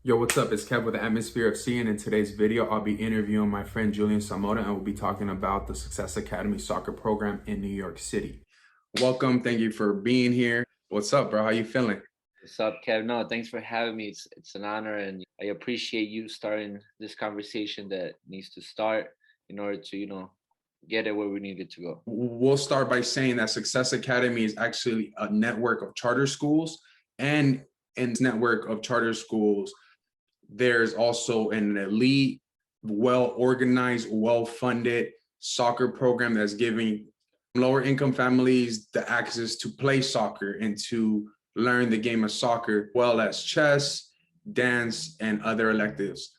Yo, what's up? It's Kev with the Atmosphere FC, and in today's video, I'll be interviewing my friend Julian Zamora, and we'll be talking about the Success Academy soccer program in New York City. Welcome. Thank you for being here. What's up, bro? How you feeling? What's up, Kev? No, thanks for having me. It's an honor, and I appreciate you starting this conversation that needs to start in order to, get it where we need it to go. We'll start by saying that Success Academy is actually a network of charter schools, and in this network of charter schools, there's also an elite, well-organized, well-funded soccer program that's giving lower income families the access to play soccer and to learn the game of soccer, well as chess, dance, and other electives.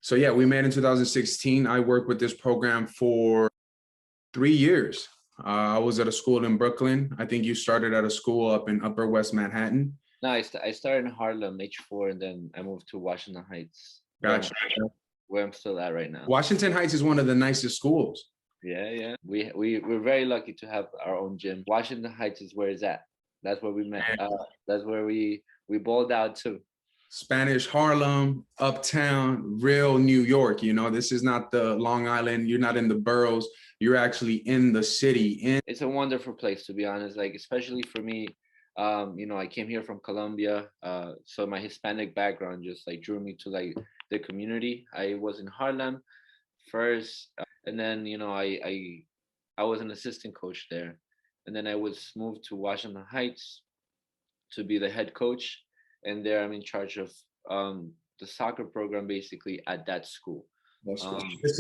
So yeah, we met in 2016. I worked with this program for 3 years. I was at a school in Brooklyn. I think you started at a school up in Upper West Manhattan. No, I started in Harlem, H4, and then I moved to Washington Heights. Gotcha. Where I'm still at right now. Washington Heights is one of the nicest schools. Yeah. We're very lucky to have our own gym. Washington Heights is where it's at. That's where we met. That's where we balled out to. Spanish Harlem, uptown, real New York. You know, this is not the Long Island. You're not in the boroughs. You're actually in the city. It's a wonderful place, to be honest. Like, especially for me, I came here from Colombia, so my Hispanic background just like drew me to like the community. I was in Harlem first, and then I was an assistant coach there, and then I was moved to Washington Heights to be the head coach, and there I'm in charge of the soccer program basically at that school. This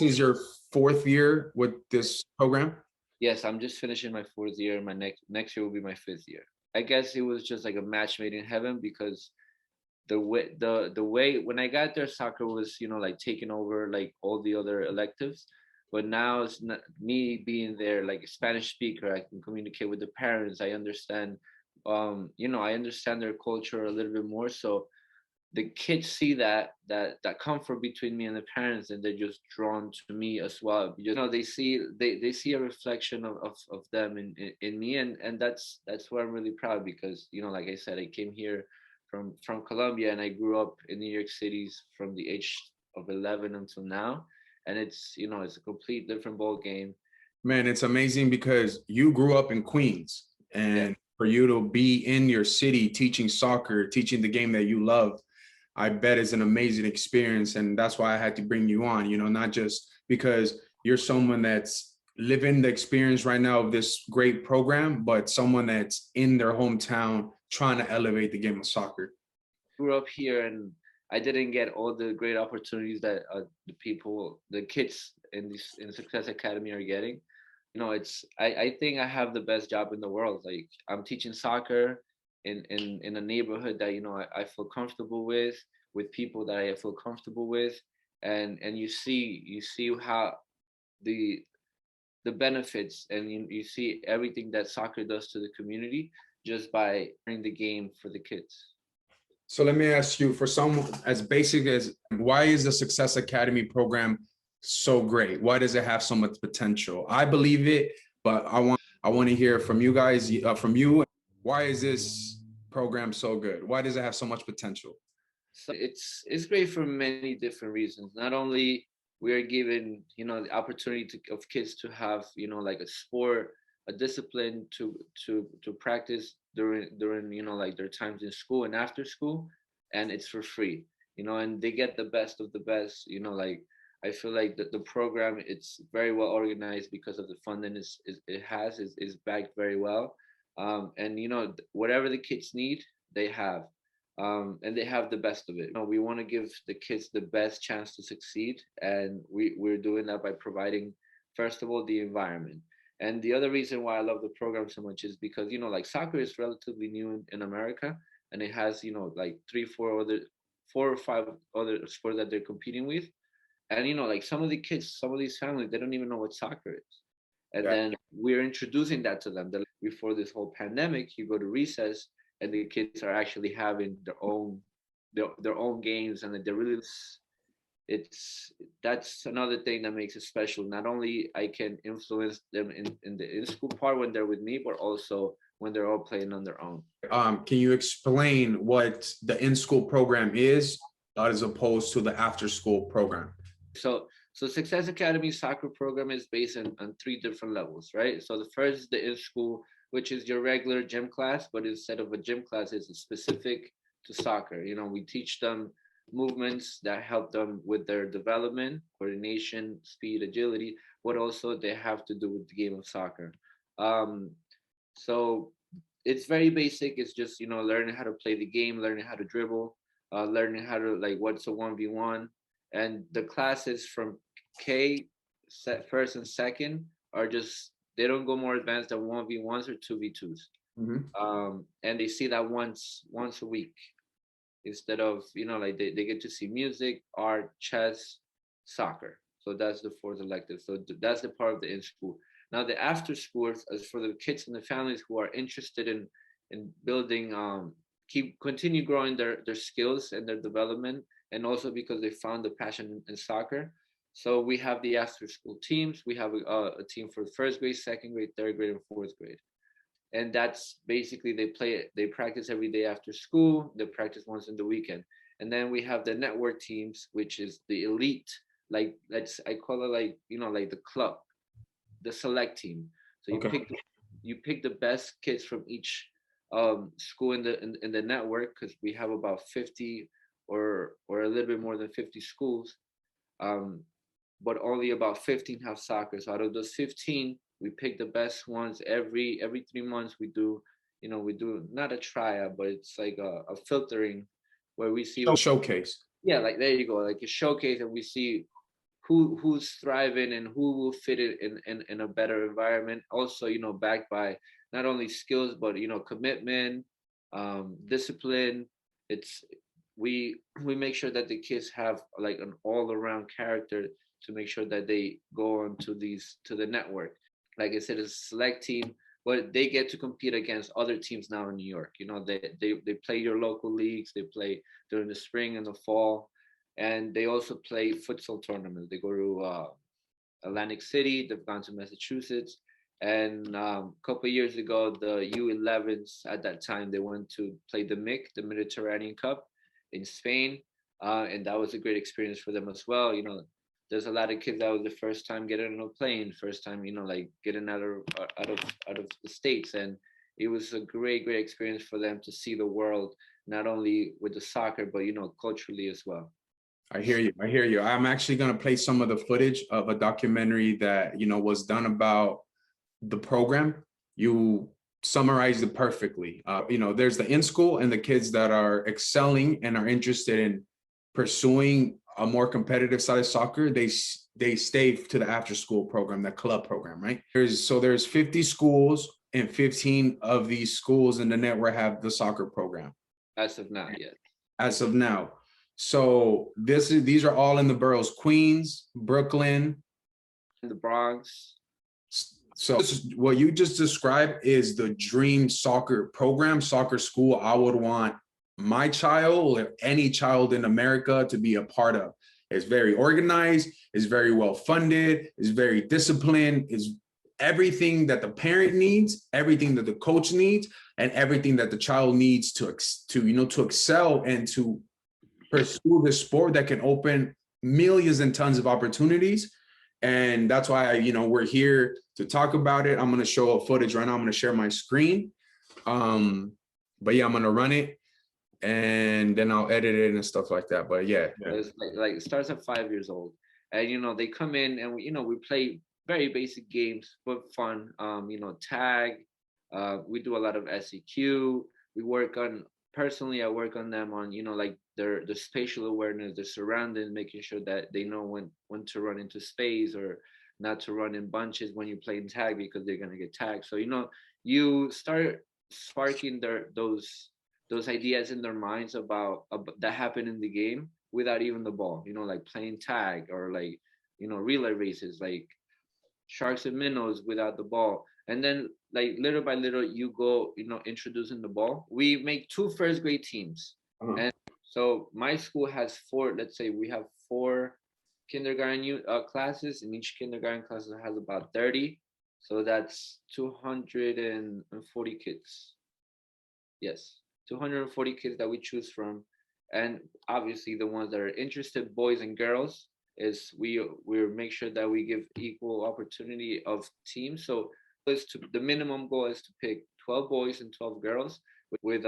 is your 4th year with this program? Yes, I'm just finishing my 4th year. My next year will be my 5th year. I guess it was just like a match made in heaven, because the way when I got there, soccer was like taking over like all the other electives, but now it's not me being there, like a Spanish speaker. I can communicate with the parents. I understand, I understand their culture a little bit more. So the kids see that comfort between me and the parents, and they're just drawn to me as well. They see a reflection of them in me, and that's why I'm really proud, because like I said, I came here from Colombia, and I grew up in New York City from the age of 11 until now, and it's a complete different ball game. Man, it's amazing because you grew up in Queens, and for you to be in your city teaching soccer, teaching the game that you love, I bet is an amazing experience. And that's why I had to bring you on, not just because you're someone that's living the experience right now of this great program, but someone that's in their hometown trying to elevate the game of soccer. Grew up here, and I didn't get all the great opportunities that the kids in Success Academy are getting. I think I have the best job in the world. Like, I'm teaching soccer in a neighborhood that I feel comfortable with people that I feel comfortable with, and you see how the benefits, and you see everything that soccer does to the community just by playing the game for the kids. So let me ask you, for someone as basic as, why is the Success Academy program so great? Why does it have so much potential? I believe it, but I want to hear from you guys, from you. Why is this program so good? Why does it have so much potential? So it's great for many different reasons. Not only we are given the opportunity of kids to have like a sport, a discipline to practice during like their times in school and after school, and it's for free, and they get the best of the best. Like, I feel like the program, it's very well organized because of the funding is backed very well, and whatever the kids need, they have. And they have the best of it. We want to give the kids the best chance to succeed, and we're doing that by providing, first of all, the environment. And the other reason why I love the program so much is because like soccer is relatively new in America, and it has like 4 or 5 other sports that they're competing with, and like some of these families, they don't even know what soccer is. And then we're introducing that to them. Before this whole pandemic, you go to recess, and the kids are actually having their own games, and they're really, that's another thing that makes it special. Not only I can influence them in the in-school part when they're with me, but also when they're all playing on their own. Can you explain what the in-school program is as opposed to the after-school program? So Success Academy soccer program is based on three different levels, right? So the first is the in-school, which is your regular gym class, but instead of a gym class, it's specific to soccer. We teach them movements that help them with their development, coordination, speed, agility, what also they have to do with the game of soccer. Um, so it's very basic. It's just learning how to play the game, learning how to dribble, learning how to like what's a 1v1, and the classes from K set first and second are just they don't go more advanced than 1v1s or 2v2s. And they see that once a week instead of like they get to see music, art, chess, soccer. So that's the fourth elective. So that's the part of the in school. Now the after school is for the kids and the families who are interested in building continue growing their skills and their development, and also because they found the passion in soccer. So we have the after school teams. We have a team for first grade, second grade, third grade, and fourth grade. And that's basically they practice every day after school. They practice once in the weekend. And then we have the network teams, which is the elite, like I call it like like the club, the select team. So you pick the best kids from each school in the network, because we have about 50 or a little bit more than 50 schools, but only about 15 have soccer. So out of those 15, we pick the best ones every 3 months. We do not a tryout, but it's like a filtering where we see showcase. Yeah, like there you go, like a showcase, and we see who's thriving and who will fit it in a better environment. Also, backed by not only skills but commitment, discipline. It's we make sure that the kids have like an all around character to make sure that they go on to the network. Like I said, it's a select team, but they get to compete against other teams now in New York. They play your local leagues. They play during the spring and the fall, and they also play futsal tournaments. They go to Atlantic City. They've gone to Massachusetts, and a couple of years ago, the U11s at that time they went to play the MIC, the Mediterranean Cup, in Spain, and that was a great experience for them as well. There's a lot of kids that was the first time getting on a plane, first time like getting out of the States, and it was a great experience for them to see the world, not only with the soccer but culturally as well. I hear you. I'm actually going to play some of the footage of a documentary that was done about the program. You summarized it perfectly. There's the in school and the kids that are excelling and are interested in pursuing a more competitive side of soccer. They stay to the after school program, the club program, right? There's 50 schools, and 15 of these schools in the network have the soccer program. As of now, yes. As of now. So these are all in the boroughs: Queens, Brooklyn, the Bronx. So what you just described is the dream soccer program, soccer school I would want my child or any child in America to be a part of. It's very organized, it's very well funded, it's very disciplined, it's everything that the parent needs, everything that the coach needs, and everything that the child needs to excel and to pursue the sport that can open millions and tons of opportunities. And that's why we're here to talk about it. I'm going to show a footage right now. I'm going to share my screen. But yeah, I'm going to run it and then I'll edit it and stuff like that. But yeah. It's like it starts at 5 years old, and they come in and we play very basic games but fun. Tag. We do a lot of SEQ. We work on Personally, I work on them on like their spatial awareness, their surroundings, making sure that they know when to run into space or not to run in bunches when you play in tag, because they're gonna get tagged. So you start sparking those ideas in their minds about that happen in the game without even the ball. Like playing tag, or like relay races, like sharks and minnows without the ball. And then like little by little you go introducing the ball. We make 2 first grade teams. And so my school has 4, let's say we have 4 kindergarten classes, and each kindergarten class has about 30, so that's 240 kids. Yes, 240 kids that we choose from, and obviously the ones that are interested, boys and girls, is we make sure that we give equal opportunity of teams. So the minimum goal is to pick 12 boys and 12 girls with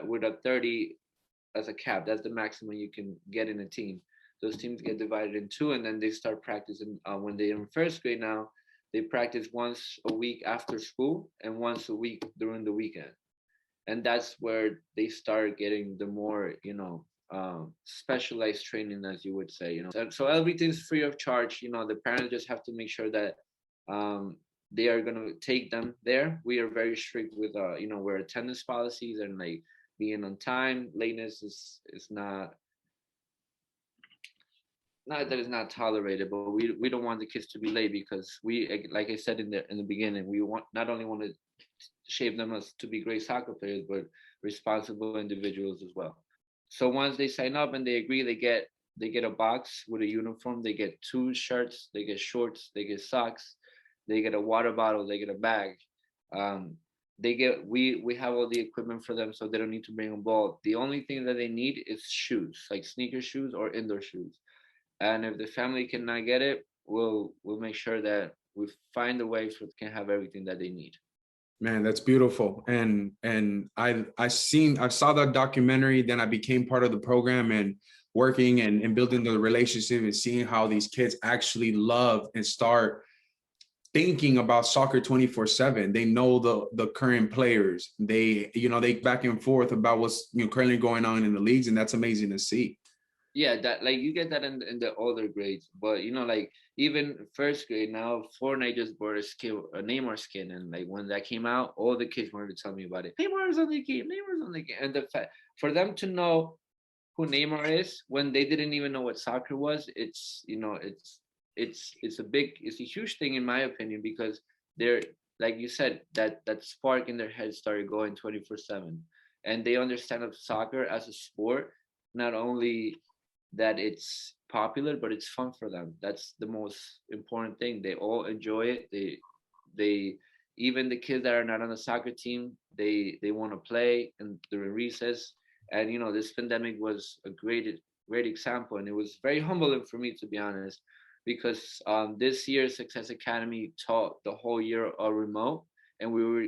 with a 30 as a cap. That's the maximum you can get in a team. Those teams get divided in two, and then they start practicing. When they're in first grade now, they practice once a week after school and once a week during the weekend, and that's where they start getting the more specialized training, as you would say. So everything's free of charge. The parents just have to make sure that they are going to take them there. We are very strict with where attendance policies and like being on time. Lateness is not that it's not tolerated, but we don't want the kids to be late, because we, like I said in the beginning, we want not only want to shape them as to be great soccer players, but responsible individuals as well. So once they sign up and they agree, they get a box with a uniform. They get 2 shirts, they get shorts, they get socks, they get a water bottle, they get a bag. We have all the equipment for them, so they don't need to bring a ball. The only thing that they need is shoes, like sneaker shoes or indoor shoes. And if the family cannot get it, we'll make sure that we find a way for can have everything that they need. Man, that's beautiful. And I saw that documentary, then I became part of the program and working and building the relationship and seeing how these kids actually love and start thinking about soccer 24/7. They know the current players. They back and forth about what's currently going on in the leagues, and that's amazing to see. Yeah, that like you get that in the older grades, but like even first grade now, Fortnite just bought a Neymar skin, and like when that came out, all the kids wanted to tell me about it. Neymar's on the game, Neymar's on the game, and the fact for them to know who Neymar is when they didn't even know what soccer was, it's a huge thing in my opinion, because they're, like you said, that spark in their head started going 24/7, and they understand of soccer as a sport, not only that it's popular, but it's fun for them. That's the most important thing. They all enjoy it. They even the kids that are not on the soccer team, they want to play and during recess. And this pandemic was a great example, and it was very humbling for me, to be honest, because this year Success Academy taught the whole year remote, and we were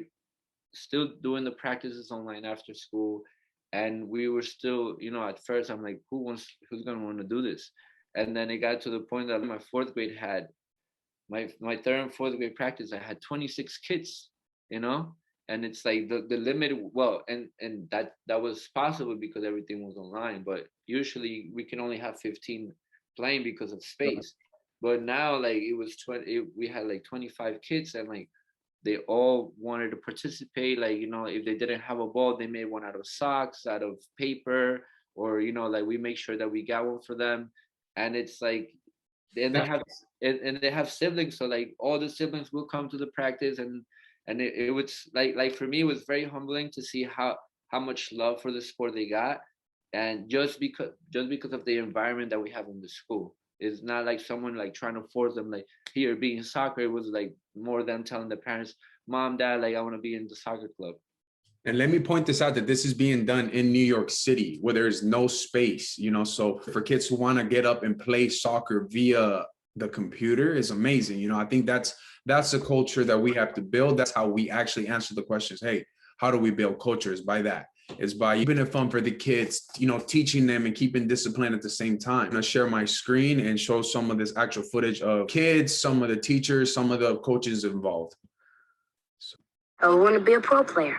still doing the practices online after school. And we were still, at first I'm like, who's gonna want to do this? And then it got to the point that my fourth grade had my third and fourth grade practice, I had 26 kids, and it's like the limit. Well, and that was possible because everything was online, but usually we can only have 15 playing because of space. But now, like, it was 20, we had like 25 kids, and like they all wanted to participate. Like, if they didn't have a ball, they made one out of socks, out of paper, or like we make sure that we got one for them. And it's like, and they have siblings, so like all the siblings will come to the practice, and it was like for me, it was very humbling to see how much love for the sport they got, and just because of the environment that we have in the school. It's not like someone like trying to force them, like, here, be in soccer. It was like more them telling the parents, mom, dad, like, I want to be in the soccer club. And let me point this out, that this is being done in New York City, where there's no space, so for kids who want to get up and play soccer via the computer is amazing. I think that's a culture that we have to build. That's how we actually answer the questions. Hey, how do we build cultures? By that. Is by keeping it fun for the kids, teaching them and keeping discipline at the same time. I'm gonna share my screen and show some of this actual footage of kids, some of the teachers, some of the coaches involved. I want to be a pro player.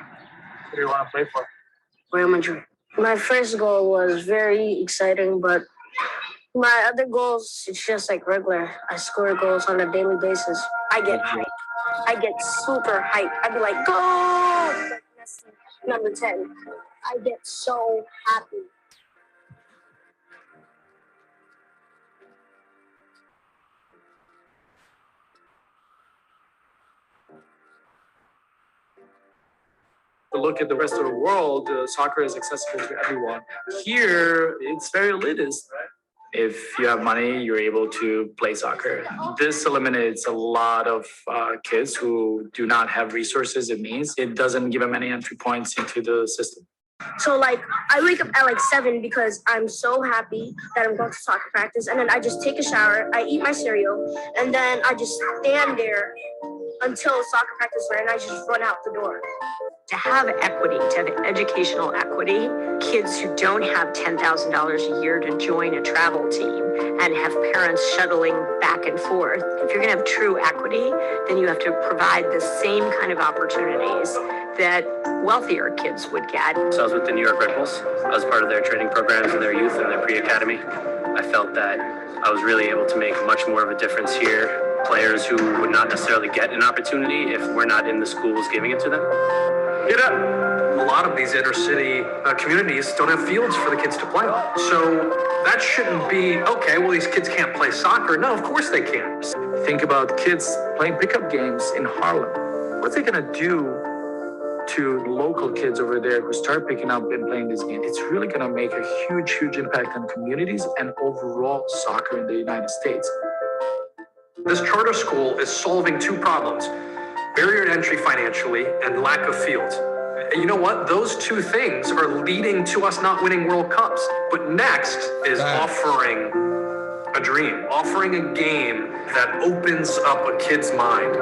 Who do you want to play for? Real Madrid. My first goal was very exciting, but my other goals, it's just like regular. I score goals on a daily basis. I get hyped. I get super hyped. I'd be like, go! Number 10. I get so happy. To look at the rest of the world, soccer is accessible to everyone. Here, it's very elitist. If you have money, you're able to play soccer. This eliminates a lot of kids who do not have resources and means. It doesn't give them any entry points into the system. So like I wake up at like 7 because I'm so happy that I'm going to soccer practice, and then I just take a shower, I eat my cereal, and then I just stand there until soccer practice starts, and I just run out the door. To have equity, to have educational equity, kids who don't have $10,000 a year to join a travel team and have parents shuttling back and forth. If you're going to have true equity, then you have to provide the same kind of opportunities that wealthier kids would get. So I was with the New York Red Bulls. I was part of their training programs and their youth and their pre-academy. I felt that I was really able to make much more of a difference here. Players who would not necessarily get an opportunity if we're not in the schools giving it to them. Get up. A lot of these inner city communities don't have fields for the kids to play on. So that shouldn't be, okay, well, these kids can't play soccer. No, of course they can. Think about kids playing pickup games in Harlem. What's it gonna do to local kids over there who start picking up and playing this game? It's really gonna make a huge, huge impact on communities and overall soccer in the United States. This charter school is solving two problems: barrier to entry financially and lack of fields. And you know what? Those two things are leading to us not winning World Cups. But next is offering a dream, offering a game that opens up a kid's mind.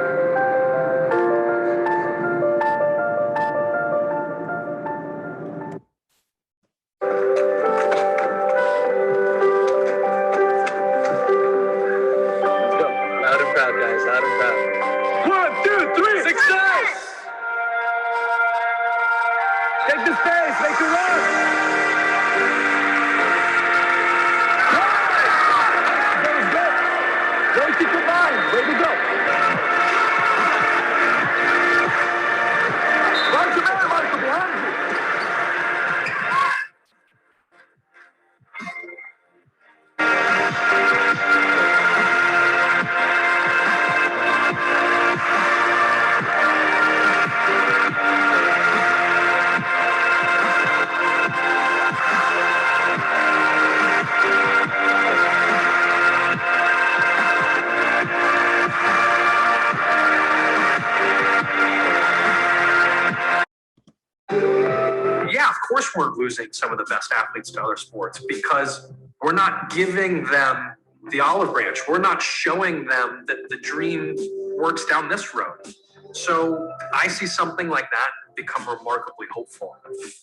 Loud and proud, guys. Loud and proud. 1, 2, 3, success! Take the space, make a run! That was good. Don't keep your mind. Way to go. Run to man, Michael, behind you. Yeah, of course we're losing some of the best athletes to other sports because we're not giving them the olive branch. We're not showing them that the dream works down this road. So I see something like that become remarkably hopeful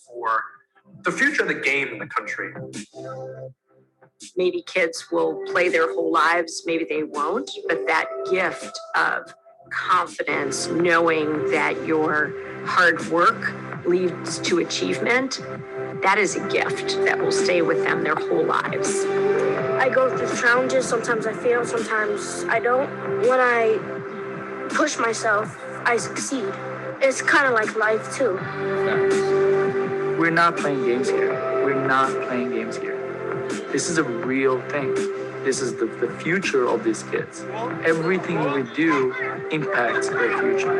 for the future of the game in the country. Maybe kids will play their whole lives, maybe they won't, but that gift of confidence, knowing that your hard work leads to achievement, that is a gift that will stay with them their whole lives. I go through challenges. Sometimes I fail, sometimes I don't. When I push myself, I succeed. It's kind of like life too. We're not playing games here. We're not playing games here. This is a real thing. This is the future of these kids. Everything we do impacts their future.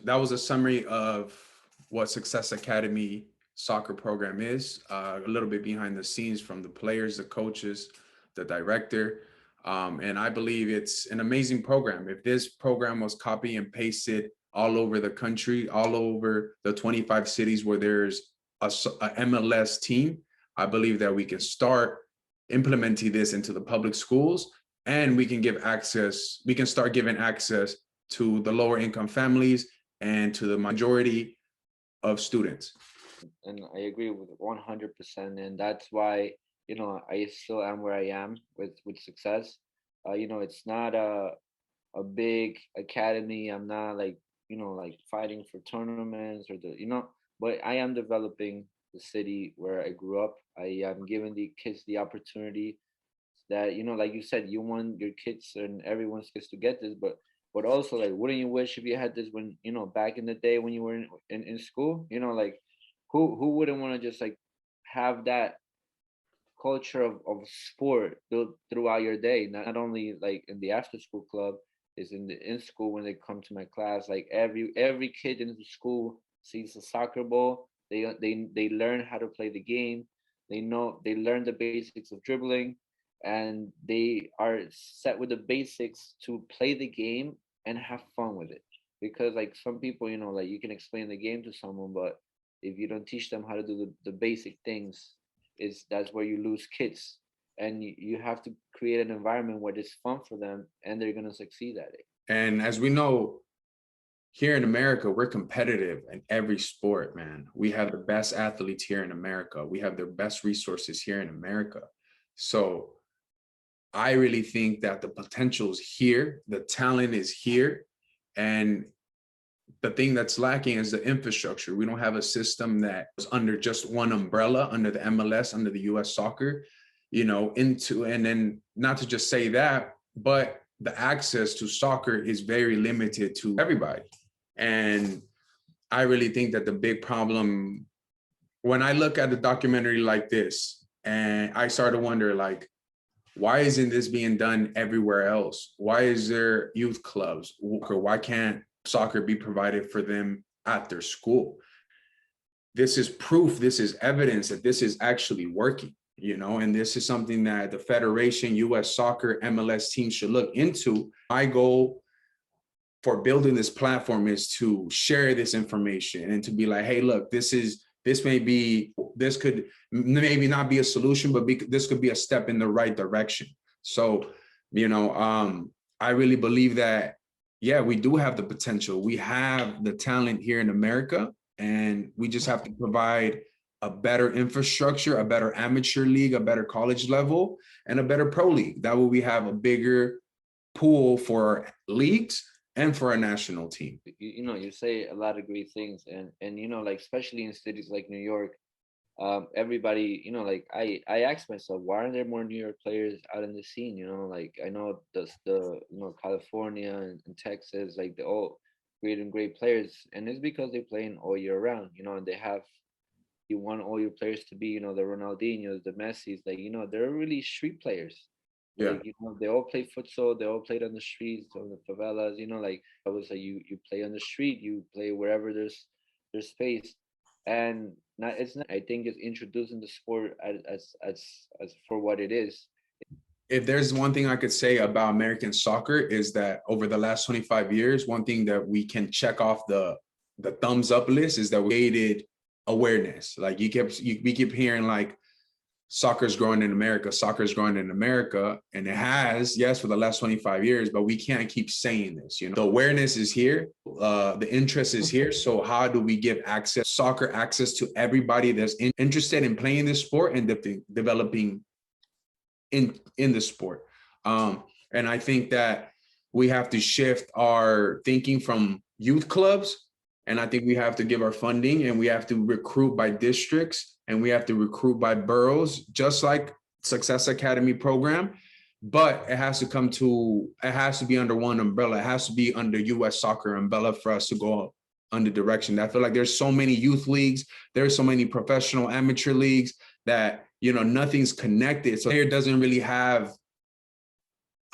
That was a summary of what Success Academy soccer program is, a little bit behind the scenes from the players, the coaches, the director. And I believe it's an amazing program. If this program was copy and pasted all over the country, all over the 25 cities where there's a MLS team, I believe that we can start implementing this into the public schools, and we can start giving access to the lower income families and to the majority of students. And I agree with 100%. And that's why, I still am where I am with Success. It's not a big academy. I'm not like fighting for tournaments or but I am developing the city where I grew up. I am giving the kids the opportunity that, like you said, you want your kids and everyone's kids to get this, but also, like, wouldn't you wish if you had this when, back in the day when you were in school, like who wouldn't want to just like have that culture of sport built throughout your day, not only like in the after school club, is in school when they come to my class. Like every kid in the school sees a soccer ball. They learn how to play the game. They learn the basics of dribbling. and they are set with the basics to play the game and have fun with it. Because like some people, like you can explain the game to someone, but if you don't teach them how to do the basic things, that's where you lose kids. And you have to create an environment where it's fun for them and they're going to succeed at it. And as we know, here in America, we're competitive in every sport, man. We have the best athletes here in America. We have the best resources here in America. So I really think that the potential is here, the talent is here, and the thing that's lacking is the infrastructure. We don't have a system that is under just one umbrella, under the MLS, under the US soccer, and then not to just say that, but the access to soccer is very limited to everybody. And I really think that the big problem, when I look at a documentary like this, and I start to wonder, like, why isn't this being done everywhere else? Why is there youth clubs? Why can't soccer be provided for them at their school? This is proof, this is evidence that this is actually working, and this is something that the Federation, US Soccer, MLS teams should look into. My goal for building this platform is to share this information and to be like, hey, look, this could maybe not be a solution, but this could be a step in the right direction. So, I really believe that, yeah, we do have the potential. We have the talent here in America, and we just have to provide a better infrastructure, a better amateur league, a better college level, and a better pro league. That way we have a bigger pool for leagues and for a national team. You say a lot of great things, and like especially in cities like New York, everybody, like I ask myself, why aren't there more New York players out in the scene? Like I know the California and Texas, like they're all great players, and it's because they play in all year round, and you want all your players to be, the Ronaldinhos, the Messis, like they're really street players. Yeah. Like, they all play futsal, they all played on the streets, on the favelas, like I was like, you play on the street, you play wherever there's space. And it's not, I think it's introducing the sport as for what it is. If there's one thing I could say about American soccer is that over the last 25 years, one thing that we can check off the thumbs up list is that we created awareness. Like we keep hearing like, soccer's growing in America, and it has, yes, for the last 25 years, but we can't keep saying this. The awareness is here, the interest is here. So how do we give soccer access to everybody that's interested in playing this sport and developing in the sport? And I think that we have to shift our thinking from youth clubs, and I think we have to give our funding, and we have to recruit by districts, and we have to recruit by boroughs, just like Success Academy program. But it has to be under one umbrella. It has to be under US Soccer umbrella for us to go under direction. I feel like there's so many youth leagues, there's so many professional amateur leagues that, nothing's connected. So it doesn't really have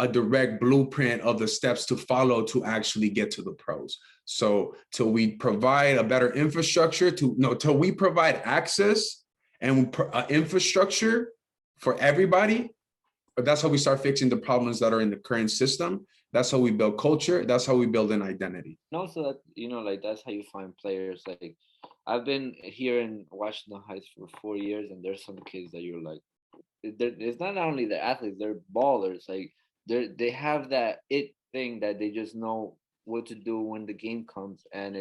a direct blueprint of the steps to follow to actually get to the pros. So till we provide a better infrastructure, till we provide access and infrastructure for everybody, but that's how we start fixing the problems that are in the current system. That's how we build culture. That's how we build an identity. And also that, like that's how you find players. Like I've been here in Washington Heights for 4 years, and there's some kids that you're like, it's not only the athletes, they're ballers. Like they have that thing that they just know what to do when the game comes, and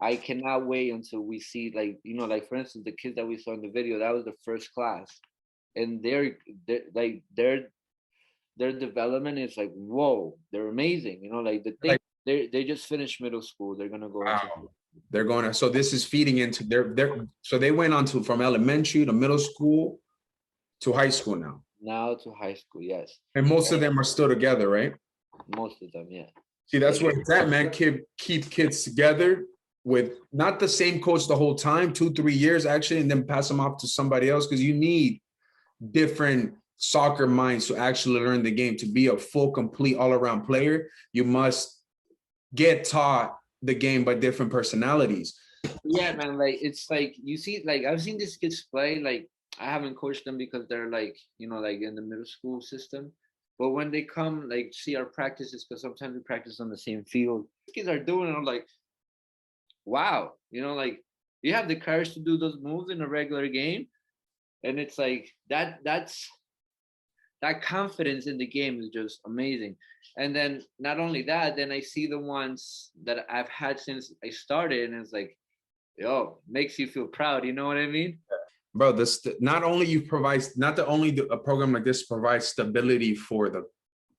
I cannot wait until we see, like, like for instance, the kids that we saw in the video, that was the first class, and their development is like, whoa, they're amazing. Like they just finished middle school, they're gonna go into, they're going to, so this is feeding into so they went on to from elementary to middle school to high school now to high school. Yes. And most of them are still together, right? Most of them, yeah. See, that's where it's at, man. Keep kids together with not the same coach the whole time, 2-3 years actually, and then pass them off to somebody else, because you need different soccer minds to actually learn the game. To be a full, complete, all-around player, you must get taught the game by different personalities. Yeah, man. Like it's like you see, like I've seen these kids play. Like I haven't coached them because they're like, like in the middle school system. But when they come, like, see our practices, because sometimes we practice on the same field, kids are doing it. I'm like, wow, like, you have the courage to do those moves in a regular game. And it's like that confidence in the game is just amazing. And then not only that, then I see the ones that I've had since I started, and it's like, yo, makes you feel proud. You know what I mean? Bro, this not only a program like this provides stability for the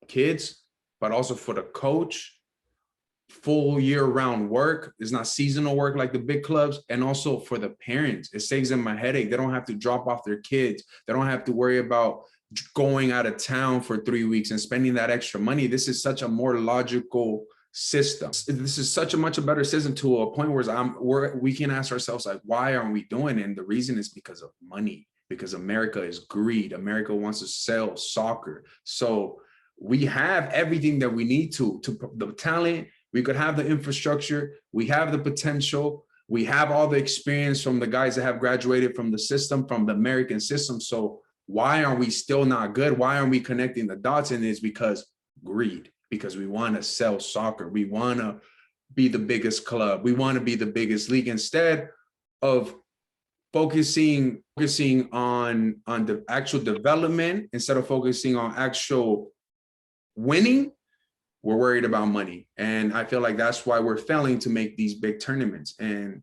kids, but also for the coach. Full year-round work. It's not seasonal work like the big clubs. And also for the parents, it saves them a headache. They don't have to drop off their kids. They don't have to worry about going out of town for 3 weeks and spending that extra money. This is such a more logical system. This is such a much better system, to a point where we can ask ourselves, like, why aren't we doing it? And the reason is because of money, because America is greed. America wants to sell soccer. So we have everything that we need to the talent. We could have the infrastructure. We have the potential. We have all the experience from the guys that have graduated from the system, from the American system. So why are we still not good? Why aren't we connecting the dots? And it's because greed, because we want to sell soccer. We want to be the biggest club. We want to be the biggest league, instead of focusing on the actual development, instead of focusing on actual winning. We're worried about money. And I feel like that's why we're failing to make these big tournaments. And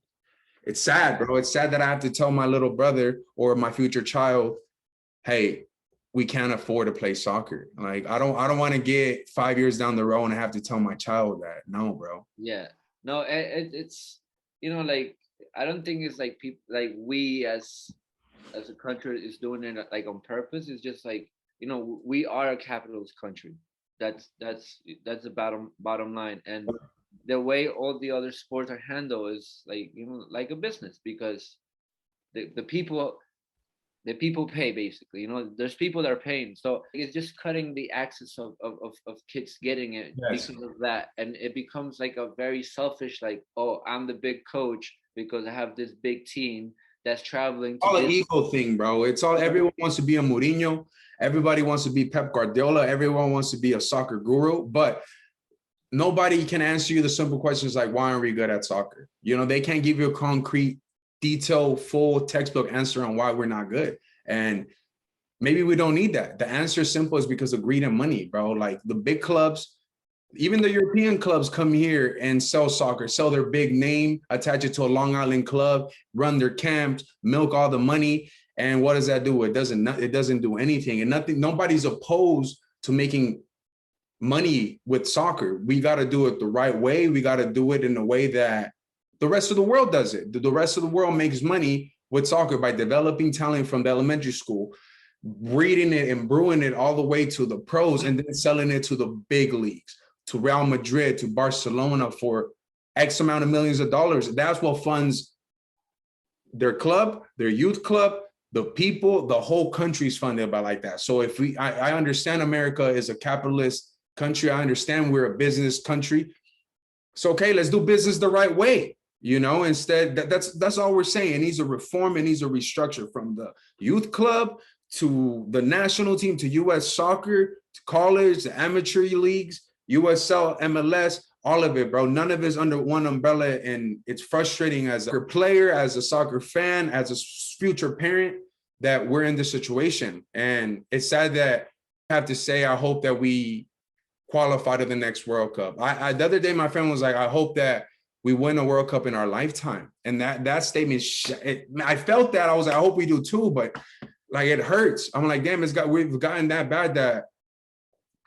it's sad, bro. It's sad that I have to tell my little brother or my future child, hey, we can't afford to play soccer. Like, I don't want to get 5 years down the road and have to tell my child that. No, bro. Yeah. No, it's, like, I don't think it's like people, like, we as a country is doing it like on purpose. It's just like, we are a capitalist country. That's the bottom line. And the way all the other sports are handled is like, like a business, because the people pay, basically. There's people that are paying. So it's just cutting the access of kids getting it. Yes. Because of that. And it becomes like a very selfish, like, oh, I'm the big coach because I have this big team that's traveling. All an ego thing, bro. It's all, everyone wants to be a Mourinho. Everybody wants to be Pep Guardiola. Everyone wants to be a soccer guru, but nobody can answer you the simple questions like, why aren't we good at soccer? They can't give you a concrete, detailed, full textbook answer on why we're not good. And maybe we don't need that. The answer is simple, is because of greed and money, bro. Like, the big clubs, even the European clubs, come here and sell soccer, sell their big name, attach it to a Long Island club, run their camps, milk all the money. And what does that do? It doesn't do anything. And nobody's opposed to making money with soccer. We got to do it the right way. We got to do it in a way that the rest of the world does it. The rest of the world makes money with soccer by developing talent from the elementary school, breeding it and brewing it all the way to the pros, and then selling it to the big leagues, to Real Madrid, to Barcelona for X amount of millions of dollars. That's what funds their club, their youth club, the people, the whole country is funded by like that. So if I understand America is a capitalist country. I understand we're a business country. So, okay, let's do business the right way. Instead, that's all we're saying. It needs a reform. It needs a restructure, from the youth club to the national team, to U.S. soccer, to college, the amateur leagues, USL, MLS, all of it, bro. None of it's under one umbrella. And it's frustrating as a player, as a soccer fan, as a future parent, that we're in this situation. And it's sad that I have to say, I hope that we qualify to the next World Cup. The other day, my friend was like, I hope that we win a World Cup in our lifetime. And that statement, I felt that. I was like, I hope we do too, but like, it hurts. I'm like, damn, we've gotten that bad that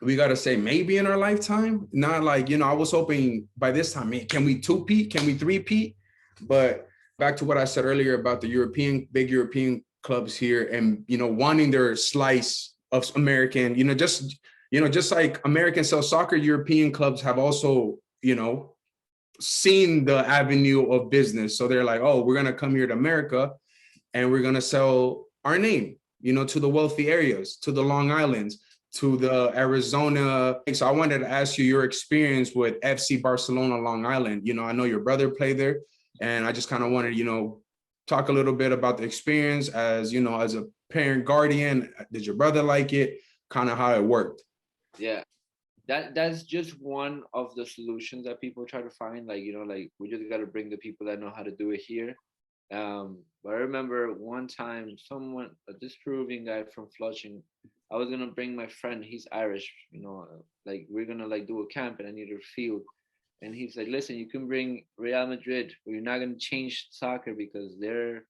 we got to say maybe in our lifetime. Not like, I was hoping by this time, man, can we two-peat? Can we three-peat? But back to what I said earlier about the big European clubs here, and, wanting their slice of American, just like Americans sell soccer, European clubs have also, seen the avenue of business. So they're like, oh, we're going to come here to America and we're going to sell our name, to the wealthy areas, to the Long Islands, to the Arizona. So I wanted to ask you your experience with FC Barcelona, Long Island. I know your brother played there, and I just kind of wanted, talk a little bit about the experience as, you know, as a parent guardian. Did your brother like it? Kind of how it worked. Yeah, that's just one of the solutions that people try to find. Like, you know, like we just got to bring the people that know how to do it here. But I remember one time someone, this Peruvian guy from Flushing, I was gonna bring my friend. He's Irish, you know, like we're gonna like do a camp and I need a field. And he's like, listen, you can bring Real Madrid, but you're not gonna change soccer because the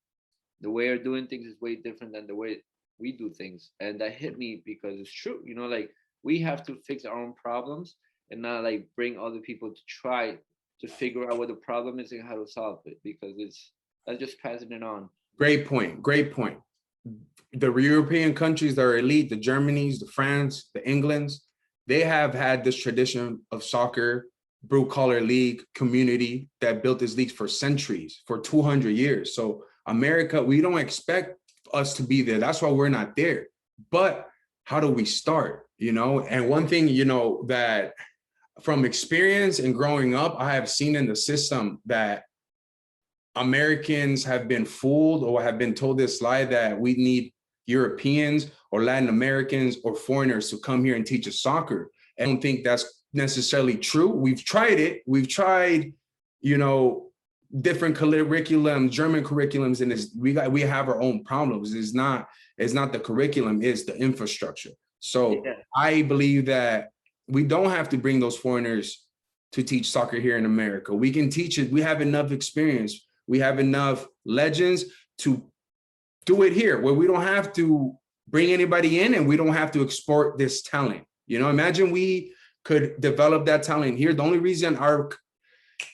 way they're doing things is way different than the way we do things. And that hit me because it's true, you know, like we have to fix our own problems and not like bring other people to try to figure out what the problem is and how to solve it, because that's just passing it on. Great point. Great point. The European countries that are elite, the Germanys, the France, the Englands, they have had this tradition of soccer, blue collar league community that built these leagues for centuries, for 200 years. So America, we don't expect us to be there. That's why we're not there. But how do we start? You know, and one thing, you know, that from experience and growing up, I have seen in the system that Americans have been fooled or have been told this lie that we need Europeans or Latin Americans or foreigners to come here and teach us soccer. I don't think that's necessarily true. We've tried it. We've tried, you know, different curriculums, German curriculums, and we have our own problems. It's not the curriculum, it's the infrastructure. So yeah. I believe that we don't have to bring those foreigners to teach soccer here in America. We can teach it. We have enough experience. We have enough legends to do it here, where we don't have to bring anybody in and we don't have to export this talent. You know, imagine we could develop that talent here. The only reason our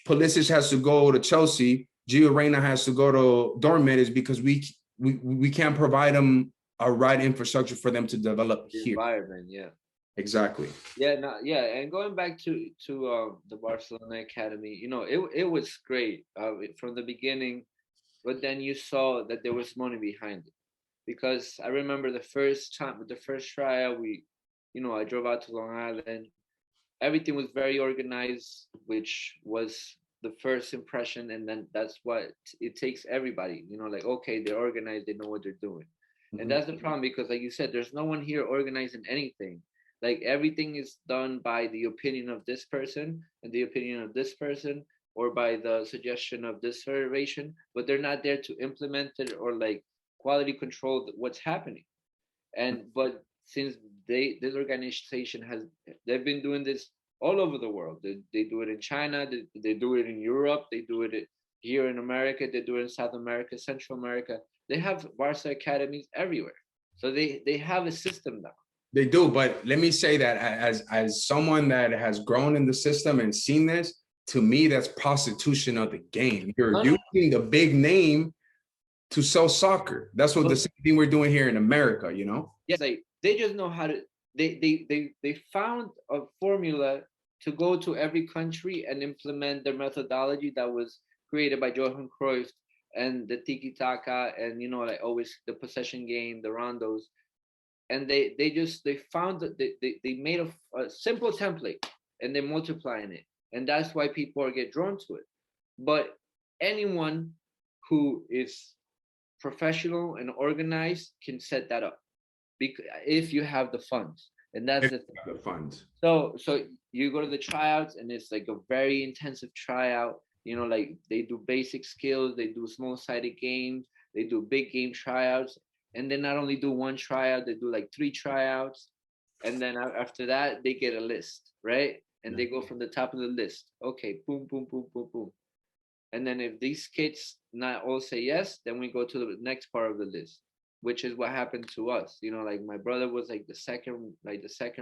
Pulisic has to go to Chelsea, Gio Reyna has to go to Dortmund is because we can't provide them a right infrastructure for them to develop the here. Environment, yeah. Exactly. Yeah, no, yeah, and going back to the Barcelona Academy, you know, it was great from the beginning, but then you saw that there was money behind it, because I remember the first trial, I drove out to Long Island. Everything was very organized, which was the first impression, and then that's what it takes everybody, you know, like, okay, they're organized, they know what they're doing. Mm-hmm. And that's the problem, because like you said, there's no one here organizing anything. Like everything is done by the opinion of this person and the opinion of this person, or by the suggestion of this federation, but they're not there to implement it or like quality control what's happening. But since this organization they've been doing this all over the world. They do it in China, they do it in Europe, they do it here in America, they do it in South America, Central America. They have Barca academies everywhere. So they have a system now. They do, but let me say that as someone that has grown in the system and seen this, to me, that's prostitution of the game. You're using the big name to sell soccer. That's what the same thing we're doing here in America, you know? Yes, they just know how to, they found a formula to go to every country and implement their methodology that was created by Johan Cruyff and the tiki-taka and, you know, like always the possession game, the rondos. And they found that they made a simple template and they're multiplying it. And that's why people get drawn to it. But anyone who is professional and organized can set that up, if you have the funds. And that's the funds. So you go to the tryouts and it's like a very intensive tryout. You know, like they do basic skills, they do small-sided games, they do big game tryouts. And they not only do one tryout, they do like 3 tryouts. And then after that, they get a list, right? And they go from the top of the list. Okay, boom, boom, boom, boom, boom. And then if these kids not all say yes, then we go to the next part of the list, which is what happened to us. You know, like my brother was like the second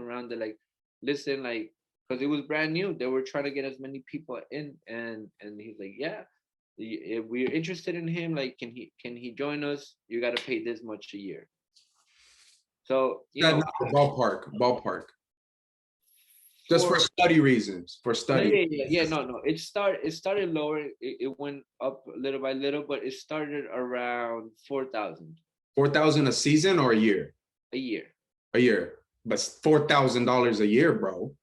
round. They're like, listen, like, because it was brand new. They were trying to get as many people in. And he's like, yeah. If we're interested in him, like, can he join us? You got to pay this much a year. So ballpark. Just for study reasons, for study. No. It started lower. It went up little by little, but it started around 4,000. 4,000 a season or a year? A year. A year, but $4,000 a year, bro.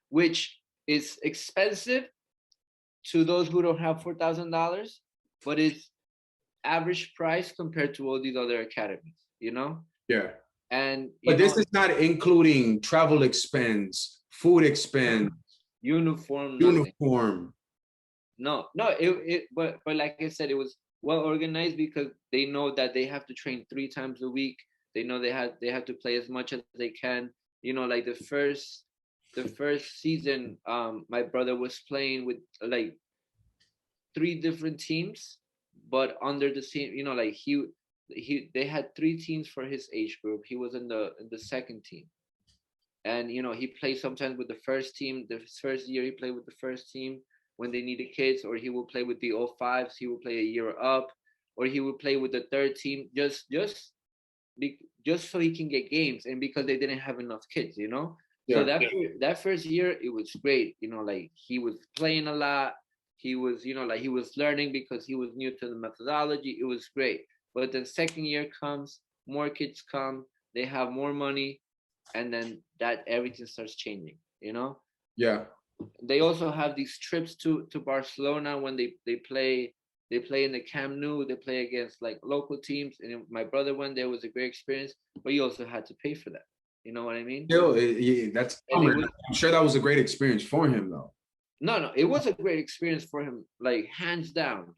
Which is expensive to those who don't have $4,000, but it's average price compared to all these other academies, Yeah. And But this is not including travel expense, food expense, uniform. uniform. No, but like I said, it was well organized because they know that they have to train 3 times a week. They know they have to play as much as they can. Like the first season, my brother was playing with like 3 different teams, but under the same, like they had 3 teams for his age group. He was in the second team, and he played sometimes with the first team. The first year he played with the first team when they needed kids, or he will play with the 05s. He will play a year up, or he will play with the third team just so he can get games, and because they didn't have enough kids. So that first year it was great. Like he was playing a lot. He was, like he was learning because he was new to the methodology. It was great. But then second year comes, more kids come, they have more money, and then that everything starts changing. Yeah. They also have these trips to Barcelona when they play in the Camp Nou. They play against like local teams, and my brother went there. It was a great experience, but you also had to pay for that. You know what I mean? Still, I'm sure that was a great experience for him, though. No, it was a great experience for him, like hands down.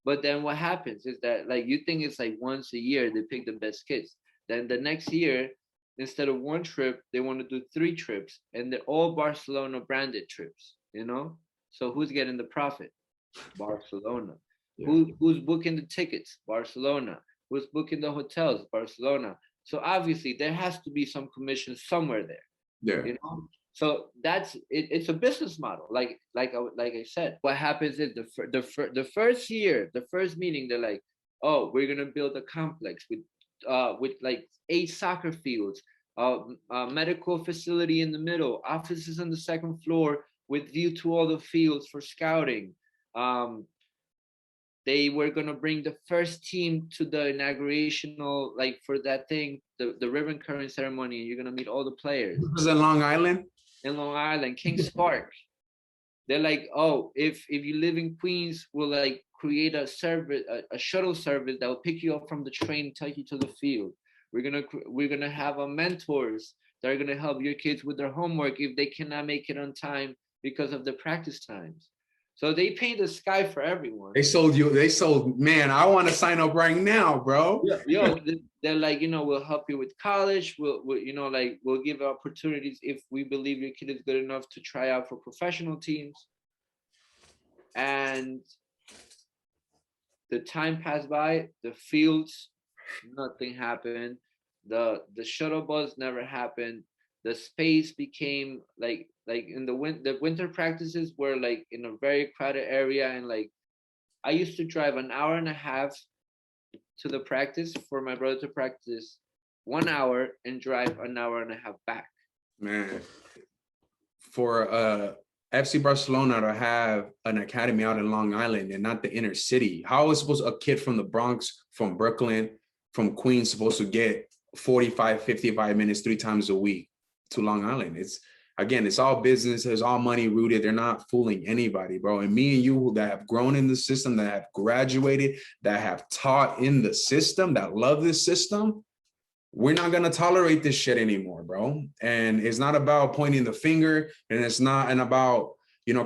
But then what happens is that like you think it's like once a year they pick the best kids. Then the next year, instead of 1 trip, they want to do 3 trips, and they're all Barcelona branded trips. So who's getting the profit? Barcelona. Yeah. Who's booking the tickets? Barcelona. Who's booking the hotels? Barcelona. So obviously there has to be some commission somewhere there. Yeah. So that's it. It's a business model. Like I said, what happens is the first year, the first meeting, they're like, oh, we're gonna build a complex with like 8 soccer fields, medical facility in the middle, offices on the second floor with view to all the fields for scouting. They were gonna bring the first team to the inaugurational, like for that thing, the ribbon cutting ceremony. You're gonna meet all the players. This is in Long Island. In Long Island, Kings Park. They're like, oh, if you live in Queens, we'll like create a service, a shuttle service that will pick you up from the train and take you to the field. We're gonna have mentors that are gonna help your kids with their homework if they cannot make it on time because of the practice times. So they paint the sky for everyone. They sold, man, I want to sign up right now, bro. They're like, we'll help you with college. We'll give opportunities if we believe your kid is good enough to try out for professional teams. And the time passed by, the fields, nothing happened. The shuttle bus never happened. The space became like in the winter practices were like in a very crowded area, and like I used to drive an hour and a half to the practice for my brother to practice 1 hour and drive an hour and a half back. Man, for FC Barcelona to have an academy out in Long Island and not the inner city, how is a kid from the Bronx, from Brooklyn, from Queens supposed to get 45, 55 minutes 3 times a week to Long Island? It's all business. It's all money rooted. They're not fooling anybody, bro. And me and you that have grown in the system, that have graduated, that have taught in the system, that love this system, we're not going to tolerate this shit anymore, bro. And it's not about pointing the finger, and it's not about,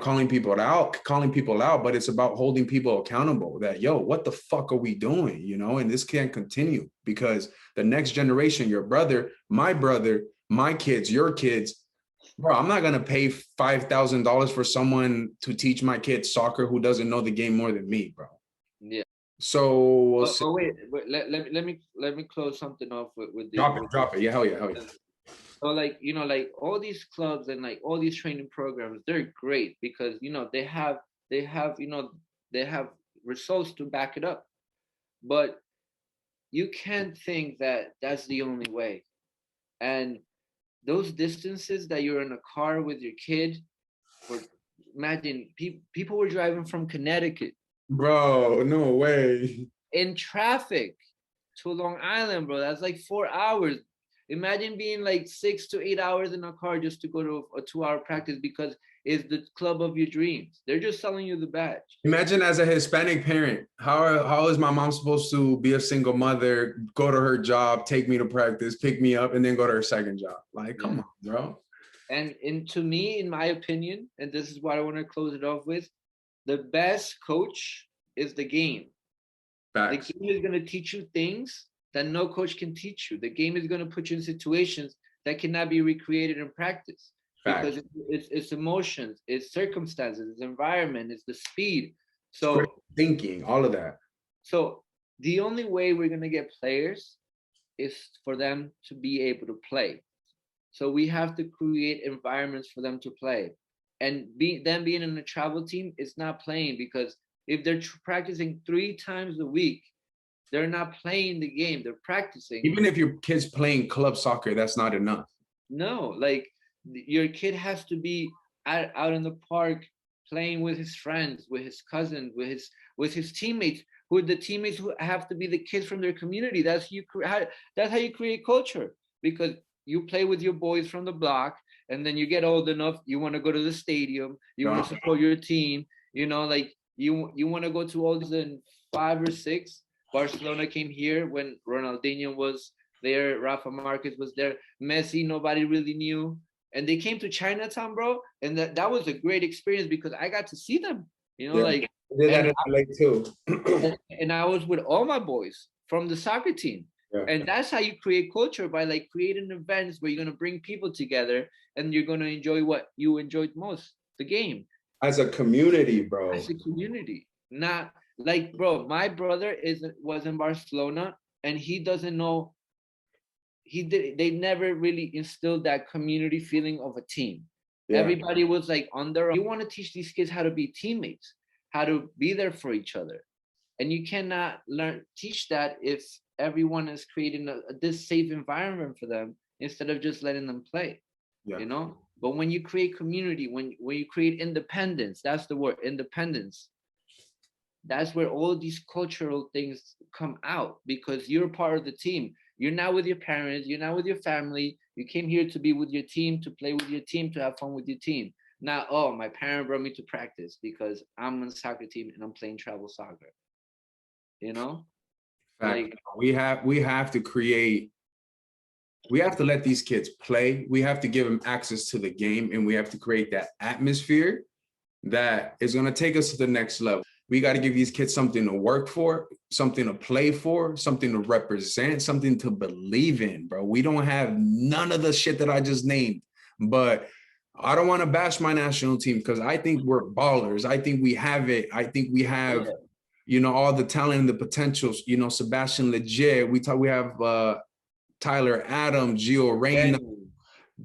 calling people out, but it's about holding people accountable that, yo, what the fuck are we doing? And this can't continue, because the next generation, your brother, my kids, your kids, bro, I'm not going to pay $5,000 for someone to teach my kids soccer who doesn't know the game more than me, bro. Yeah. So wait, let me close something off with the drop it. Yeah, hell yeah. So like, like all these clubs and like all these training programs, they're great because, they have results to back it up. But you can't think that that's the only way. And those distances that you're in a car with your kid, imagine people were driving from Connecticut. Bro, no way. In traffic to Long Island, bro. That's like 4 hours. Imagine being like 6 to 8 hours in a car just to go to a 2-hour practice because is the club of your dreams. They're just selling you the badge. Imagine as a Hispanic parent, how is my mom supposed to be a single mother, go to her job, take me to practice, pick me up, and then go to her second job? Like, come on, bro. And to me, in my opinion, and this is what I want to close it off with, the best coach is the game. Facts. The game is going to teach you things that no coach can teach you. The game is going to put you in situations that cannot be recreated in practice. Because it's emotions, it's circumstances, it's environment, it's the speed. So thinking, all of that. So the only way we're gonna get players is for them to be able to play. So we have to create environments for them to play. And them being in a travel team is not playing, because if they're practicing 3 times a week, they're not playing the game, they're practicing. Even if your kid's playing club soccer, that's not enough. No, like your kid has to be out in the park playing with his friends, with his cousins, with his teammates, who are the teammates who have to be the kids from their community. That's how you create culture, because you play with your boys from the block, and then you get old enough, you want to go to the stadium, you want to support your team, like you want to go to all these. In 5 or 6, Barcelona came here when Ronaldinho was there, Rafa Marquez was there, Messi, nobody really knew. And they came to Chinatown, bro. And that was a great experience, because I got to see them, like. Did that in LA too. And I was with all my boys from the soccer team. Yeah. And that's how you create culture, by like creating events where you're going to bring people together and you're going to enjoy what you enjoyed most, the game. As a community, bro. As a community. Not like, bro, my brother was in Barcelona, and he doesn't know. They never really instilled that community feeling of a team. Yeah. Everybody was like on their own. You want to teach these kids how to be teammates, how to be there for each other. And you cannot teach that if everyone is creating this safe environment for them instead of just letting them play. Yeah. But when you create community, when you create independence, that's the word, independence. That's where all these cultural things come out, because you're part of the team. You're not with your parents, you're not with your family. You came here to be with your team, to play with your team, to have fun with your team. Not, oh, my parent brought me to practice because I'm on the soccer team and I'm playing travel soccer. Like, we have to create, we have to let these kids play. We have to give them access to the game, and we have to create that atmosphere that is going to take us to the next level. We got to give these kids something to work for, something to play for, something to represent, something to believe in, bro. We don't have none of the shit that I just named, but I don't want to bash my national team, because I think we're ballers. I think we have it. I think we have, all the talent and the potentials. Sebastian Leger. We have Tyler Adams, Gio Reyna,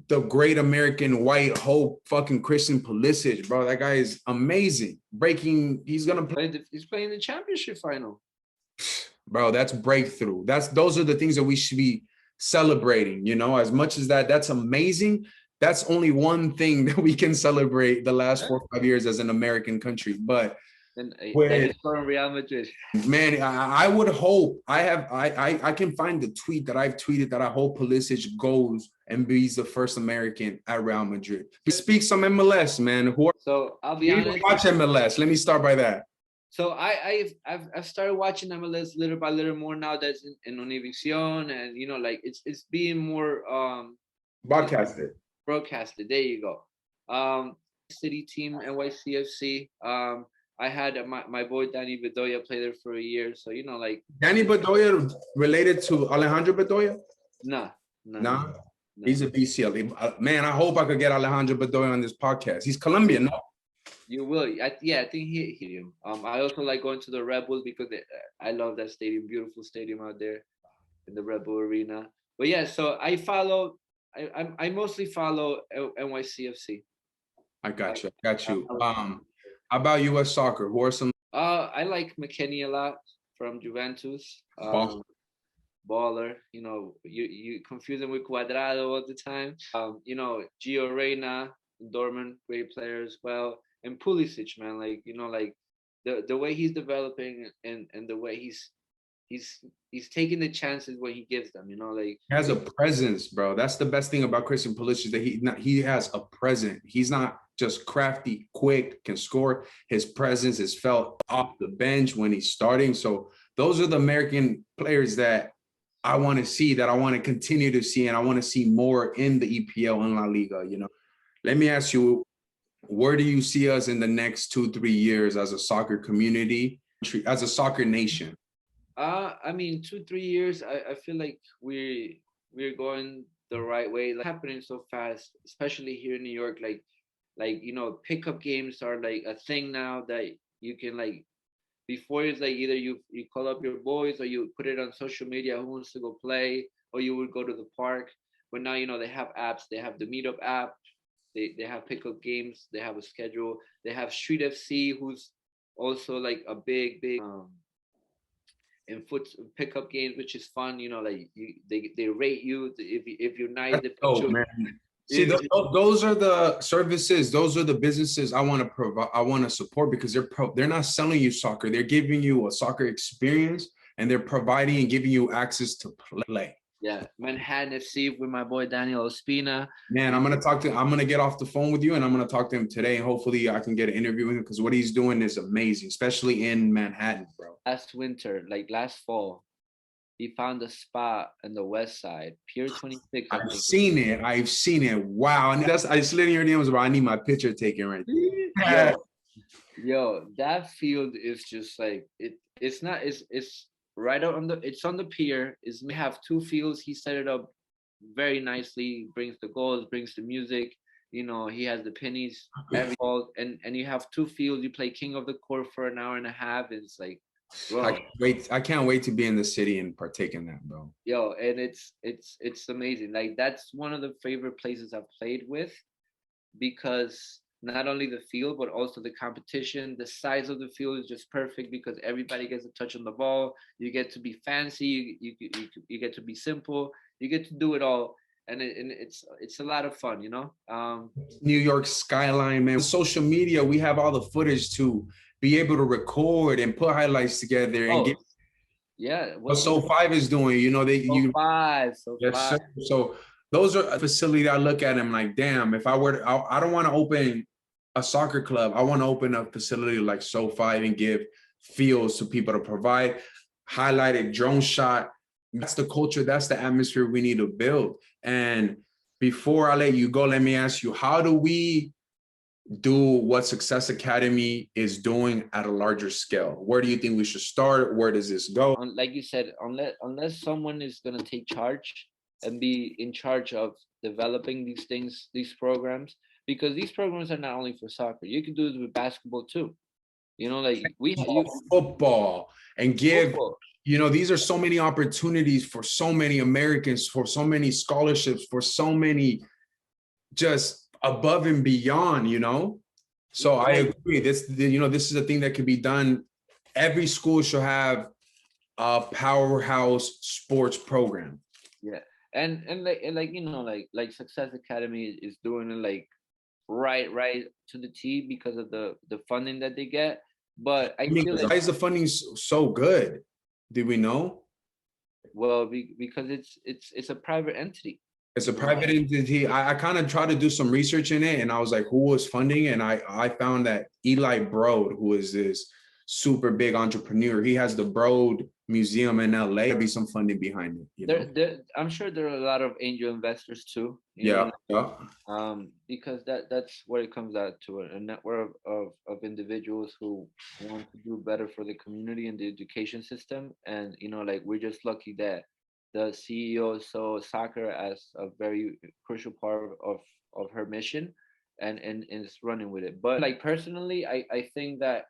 the great American white hope, fucking Christian Pulisic, bro. That guy is amazing. He's gonna play. He's playing the championship final. Bro, that's breakthrough. Those are the things that we should be celebrating. As much as that's amazing. That's only one thing that we can celebrate the last 4 or 5 years as an American country. But from Real Madrid. Man, I would hope I can find the tweet that I've tweeted that I hope Pulisic goes and be the first American at Real Madrid. Speak some MLS, man. So I'll be honest. Watch MLS. Let me start by that. So I've started watching MLS little by little more now. That's in Univision, and like it's being more broadcasted. There you go. City team, NYCFC. I had my boy Danny Bedoya play there for a year, so like. Danny Bedoya related to Alejandro Bedoya? Nah. He's a BCL. Man, I hope I could get Alejandro Bedoya on this podcast. He's Colombian, no? You will. I think he hit him. I also like going to the Red Bulls because I love that stadium. Beautiful stadium out there in the Red Bull Arena. But yeah, so I mostly follow NYCFC. I got you. How about U.S. soccer? Who are some? I like McKennie a lot from Juventus. Baller. You confuse him with Cuadrado all the time. Gio Reyna, Dortmund, great player as well. And Pulisic, man, like the way he's developing and the way he's he's taking the chances when he gives them, you know, like He has a presence, bro. That's the best thing about Christian Pulisic, that he has a presence. He's not just crafty, quick, can score. His presence is felt off the bench when he's starting. So those are the American players that I want to see, that I want to continue to see, and I want to see more in the EPL and La Liga. You know, let me ask you, where do you see us in the next 2-3 years as a soccer community, as a soccer nation? I mean, 2-3 years, I feel like we're going the right way. Like, happening so fast, especially here in New York. Like you know, pickup games are like a thing now that you can like. Before it's like either you call up your boys or you put it on social media who wants to go play, or you would go to the park. But now, you know, they have apps. They have the Meetup app. They have pickup games. They have a schedule. They have Street FC, who's also like a big in foot pickup games, which is fun. You know, like they rate you if you're nice. Oh man. See, those are the services, those are the businesses I want to provide, I want to support, because they're not selling you soccer. They're giving you a soccer experience, and they're providing and giving you access to play. Yeah, Manhattan FC with my boy Daniel Ospina. Man, I'm gonna get off the phone with you, and I'm gonna talk to him today. Hopefully I can get an interview with him, because what he's doing is amazing, especially in Manhattan, bro. Last winter, like last fall, he found a spot on the west side, Pier 26. I've seen it. Wow. And I slid in your DMs about, I need my picture taken right there. Yo, that field is just like it's right out on it's on the pier. We have two fields. He set it up very nicely, brings the goals, brings the music. You know, he has the pennies every ball, and you have two fields. You play king of the court for an hour and a half. It's like, bro, I can't wait to be in the city and partake in that, bro. Yo, and it's amazing. Like, that's one of the favorite places I've played with, because not only the field but also the competition. The size of the field is just perfect because everybody gets a touch on the ball. You get to be fancy. You get to be simple. You get to do it all, and it's a lot of fun, you know. New York skyline, man. Social media, we have all the footage to be able to record and put highlights together and get. Yeah, what So5 is doing, you know, So5. Yes, so those are a facility I look at and I'm like, damn, if I were to, I don't want to open a soccer club. I want to open a facility like So5 and give fields to people to provide highlighted drone shot. That's the culture, that's the atmosphere we need to build. And before I let you go, let me ask you, how do we do what Success Academy is doing at a larger scale? Where do you think we should start? Where does this go? Like you said, unless someone is going to take charge and be in charge of developing these things, these programs, because these programs are not only for soccer. You can do this with basketball too. You know, like football, and give football. You know, these are so many opportunities for so many Americans, for so many scholarships, for so many just above and beyond, you know? So I agree. This is a thing that could be done. Every school should have a powerhouse sports program. Yeah. And like, you know, like Success Academy is doing it like right to the T because of the funding that they get. But I feel like, why is the funding so good? Did we know? Well, because it's a private entity. It's a private entity. I kind of tried to do some research in it, and I was like, who was funding it? And I found that Eli Broad, who is this super big entrepreneur, he has the Broad Museum in LA. There'll be some funding behind it. You know? I'm sure there are a lot of angel investors too. Yeah. Because that's what it comes out to, a network of individuals who want to do better for the community and the education system. And, you know, like, we're just lucky that the CEO saw soccer as a very crucial part of her mission and is running with it. But like, personally, I think that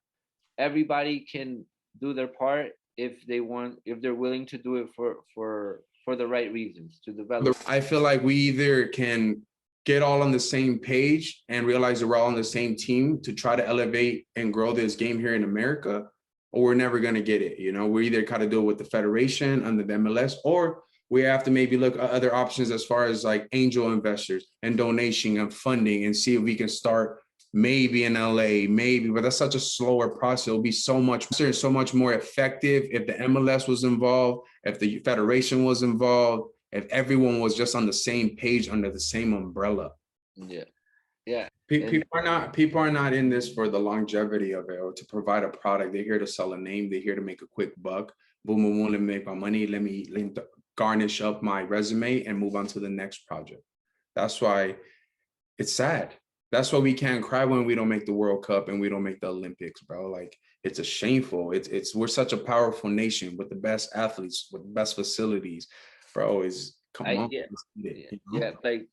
everybody can do their part if they're willing to do it for the right reasons to develop. I feel like we either can get all on the same page and realize that we're all on the same team to try to elevate and grow this game here in America, or we're never going to get it. You know, we either kind of do it with the federation under the MLS, or we have to maybe look at other options as far as like angel investors and donation and funding, and see if we can start maybe in LA, maybe, but that's such a slower process. It'll be so much more effective if the MLS was involved, if the federation was involved, if everyone was just on the same page under the same umbrella. Yeah. Yeah. People are not in this for the longevity of it or to provide a product. They're here to sell a name. They're here to make a quick buck. Boom, boom, boom, let me make my money. Let me garnish up my resume and move on to the next project. That's why it's sad. That's why we can't cry when we don't make the World Cup and we don't make the Olympics, bro. Like, it's a shameful. We're such a powerful nation with the best athletes, with the best facilities, bro. Come on. Yeah, like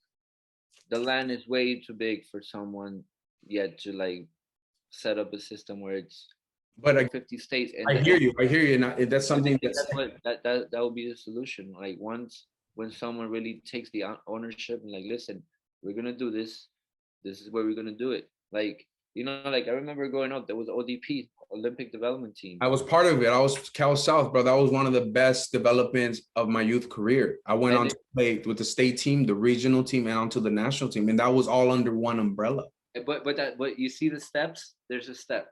the land is way too big for someone yet to like set up a system where it's 50 states. And I hear you. Now, that's something that will be the solution. Like when someone really takes the ownership and like, listen, we're gonna do this. This is where we're gonna do it. Like, you know, like I remember growing up, there was ODP, Olympic Development Team. I was part of it. I was Cal South, bro. That was one of the best developments of my youth career. I went on to play with the state team, the regional team, and onto the national team, and that was all under one umbrella. But you see the steps. There's a step.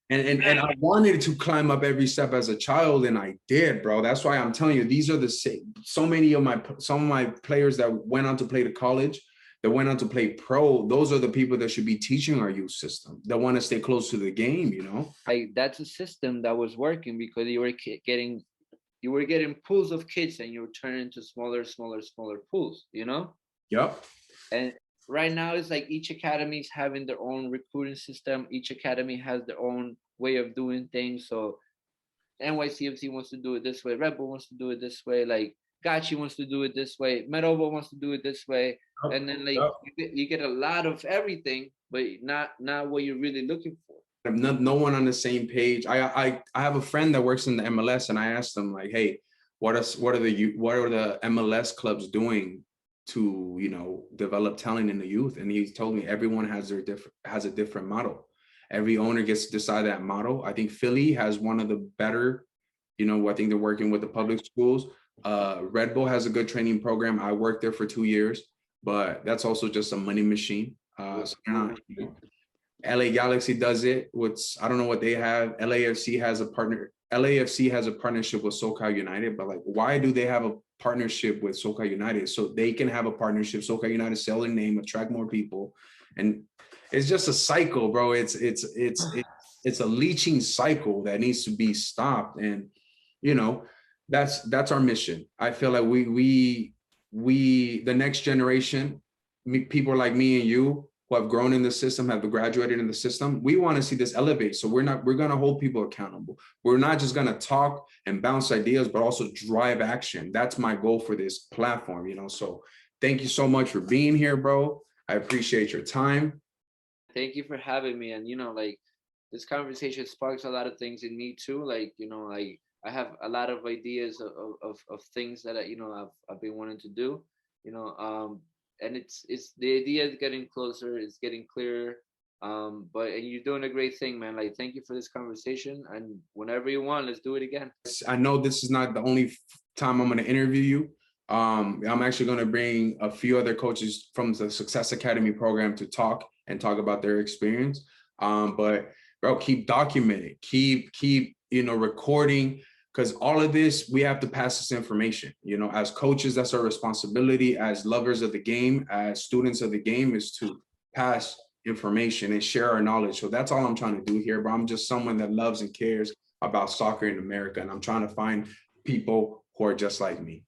And I wanted to climb up every step as a child, and I did, bro. That's why I'm telling you, these are the same. Some of my players that went on to play to college, that went on to play pro, those are the people that should be teaching our youth system, that want to stay close to the game, you know? Like, that's a system that was working because you were getting pools of kids and you were turning into smaller pools, you know? Yep. And right now it's like each academy is having their own recruiting system. Each academy has their own way of doing things. So NYCFC wants to do it this way. Red Bull wants to do it this way. Like, Gachi wants to do it this way. Medovo wants to do it this way. And then like you get a lot of everything, but not what you're really looking for. No one on the same page. I have a friend that works in the MLS, and I asked him like, hey, what are the MLS clubs doing to, you know, develop talent in the youth? And he told me everyone has a different model. Every owner gets to decide that model. I think Philly has one of the better, you know, I think they're working with the public schools. Red Bull has a good training program. I worked there for 2 years, but that's also just a money machine. So they're not, you know. LA Galaxy does it. I don't know what they have. LAFC has a partnership with SoCal United, but like, why do they have a partnership with SoCal United? So they can have a partnership. SoCal United sell their name, attract more people, and it's just a cycle, bro. It's a leaching cycle that needs to be stopped, and you know, that's our mission. I feel like we the next generation, people like me and you who have grown in the system, have graduated in the system, we want to see this elevate. So we're going to hold people accountable. We're not just going to talk and bounce ideas, but also drive action. That's my goal for this platform, you know. So thank you so much for being here, bro. I appreciate your time. Thank you for having me. And, you know, like, this conversation sparks a lot of things in me too. Like, you know, like, I have a lot of ideas of things that I've been wanting to do, you know, and it's the idea is getting closer, it's getting clearer, and you're doing a great thing, man. Like, thank you for this conversation, and whenever you want, let's do it again. I know this is not the only time I'm going to interview you. I'm actually going to bring a few other coaches from the Success Academy program to talk about their experience. But bro, keep documenting, keep you know, recording. Because all of this, we have to pass this information. You know, as coaches, that's our responsibility. As lovers of the game, as students of the game, is to pass information and share our knowledge. So that's all I'm trying to do here. But I'm just someone that loves and cares about soccer in America. And I'm trying to find people who are just like me.